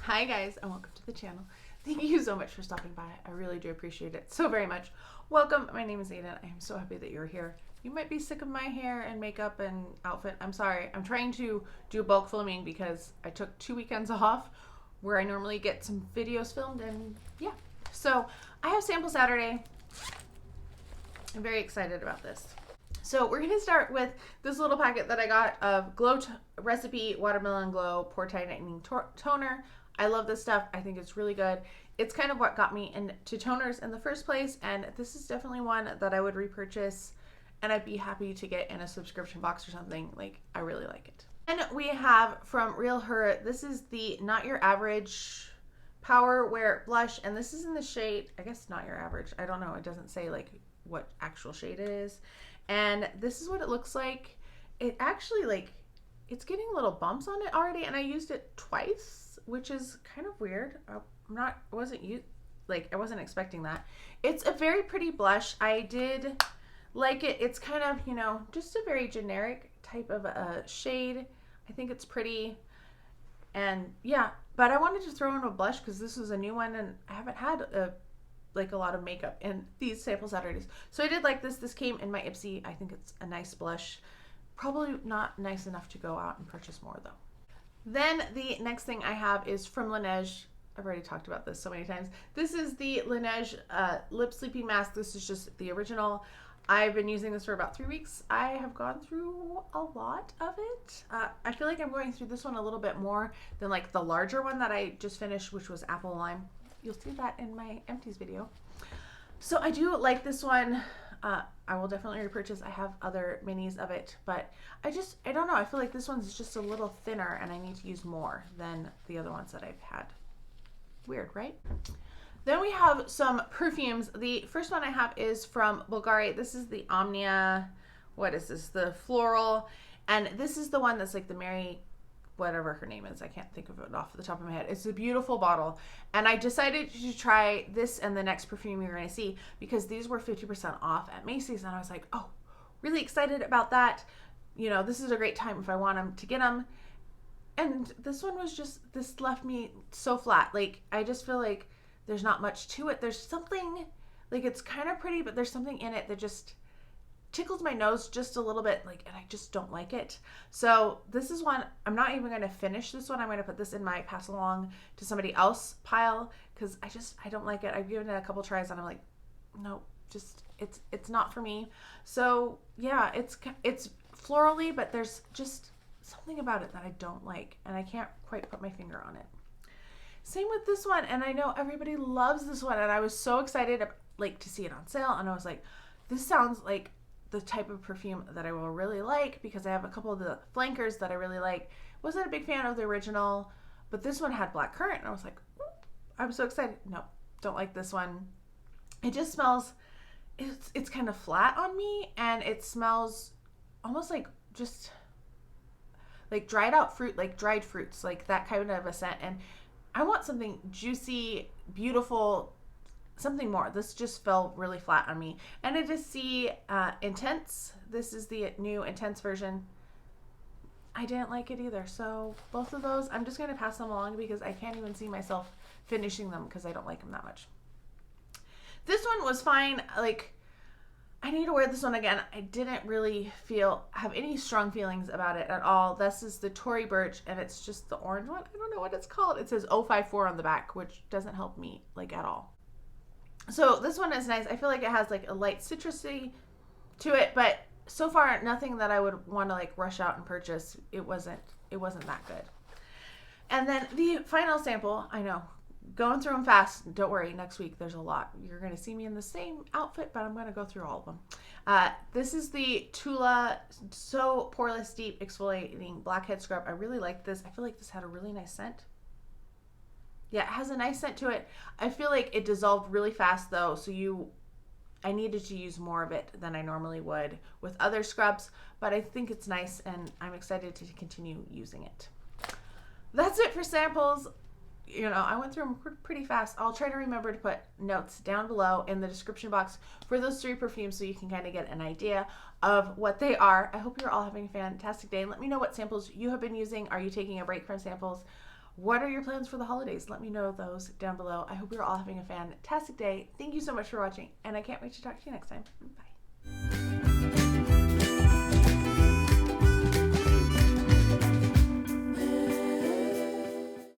Hi guys, and welcome to the channel. Thank you so much for stopping by. I really do appreciate it so very much. Welcome, my name is Aiden. I am so happy that you're here. You might be sick of my hair and makeup and outfit. I'm sorry. I'm trying to do bulk filming because I took 2 weekends off where I normally get some videos filmed, and yeah. So I have sample Saturday. I'm very excited about this. So we're gonna start with this little packet that I got of Recipe Watermelon Glow Pore-Tight Toner. I love this stuff. I think it's really good. It's kind of what got me into toners in the first place, and this is definitely one that I would repurchase, and I'd be happy to get in a subscription box or something. Like, I really like it. And we have from Real Her, this is the Not Your Average Power Wear Blush, and this is in the shade, I guess Not Your Average. I don't know. It doesn't say like what actual shade it is. And this is what it looks like. It actually, like, it's getting little bumps on it already, and I used it twice, which is kind of weird. I wasn't expecting that. It's a very pretty blush. I did like it. It's kind of, you know, just a very generic type of a shade. I think it's pretty, and yeah, but I wanted to throw in a blush because this was a new one, and I haven't had a lot of makeup in these sample Saturdays. So I did like this. This came in my Ipsy. I think it's a nice blush. Probably not nice enough to go out and purchase more though. Then the next thing I have is from Laneige. I've already talked about this so many times. This is the Laneige Lip Sleeping Mask. This is just the original. I've been using this for about 3 weeks. I have gone through a lot of it. I feel like I'm going through this one a little bit more than like the larger one that I just finished, which was Apple Lime. You'll see that in my empties video. So I do like this one. I will definitely repurchase. I have other minis of it, but I don't know. I feel like this one's just a little thinner and I need to use more than the other ones that I've had. Weird, right? Then we have some perfumes. The first one I have is from Bvlgari. This is the Omnia, what is this? The Floral. And this is the one that's like the Mary, whatever her name is. I can't think of it off the top of my head. It's a beautiful bottle. And I decided to try this and the next perfume you're going to see because these were 50% off at Macy's. And I was like, oh, really excited about that. You know, this is a great time if I want them to get them. And this one was just, this left me so flat. Like, I just feel like there's not much to it. There's something, like, it's kind of pretty, but there's something in it that just tickles my nose just a little bit, like, and I just don't like it. So this is one, I'm not even going to finish this one. I'm going to put this in my pass along to somebody else pile because I don't like it. I've given it a couple tries and I'm like, no, just, it's not for me. So yeah, it's florally, but there's just something about it that I don't like, and I can't quite put my finger on it. Same with this one, and I know everybody loves this one, and I was so excited like to see it on sale, and I was like, this sounds like the type of perfume that I will really like because I have a couple of the flankers that I really like. Wasn't a big fan of the original, but this one had black currant, and I was like, I'm so excited. No, don't like this one. It just smells, it's kind of flat on me, and it smells almost like just like dried out fruit, like dried fruits, like that kind of a scent. And I want something juicy, beautiful, something more. This just fell really flat on me. And I just see Intense. This is the new Intense version. I didn't like it either. So both of those, I'm just going to pass them along because I can't even see myself finishing them because I don't like them that much. This one was fine. Like, I need to wear this one again. I didn't really have any strong feelings about it at all. This is the Tory Burch, and it's just the orange one. I don't know what it's called. It says 054 on the back, which doesn't help me like at all. So this one is nice. I feel like it has like a light citrusy to it, but so far nothing that I would want to like rush out and purchase. It wasn't that good. And then the final sample, I know, going through them fast. Don't worry, next week there's a lot. You're going to see me in the same outfit, but I'm going to go through all of them. This is the Tula So Poreless Deep Exfoliating Blackhead Scrub. I really like this. I feel like this had a really nice scent. Yeah, it has a nice scent to it. I feel like it dissolved really fast though, so I needed to use more of it than I normally would with other scrubs, but I think it's nice and I'm excited to continue using it. That's it for samples. You know, I went through them pretty fast. I'll try to remember to put notes down below in the description box for those 3 perfumes so you can kind of get an idea of what they are. I hope you're all having a fantastic day, and let me know what samples you have been using. Are you taking a break from samples? What are your plans for the holidays? Let me know those down below. I hope you're all having a fantastic day. Thank you so much for watching, and I can't wait to talk to you next time. Bye.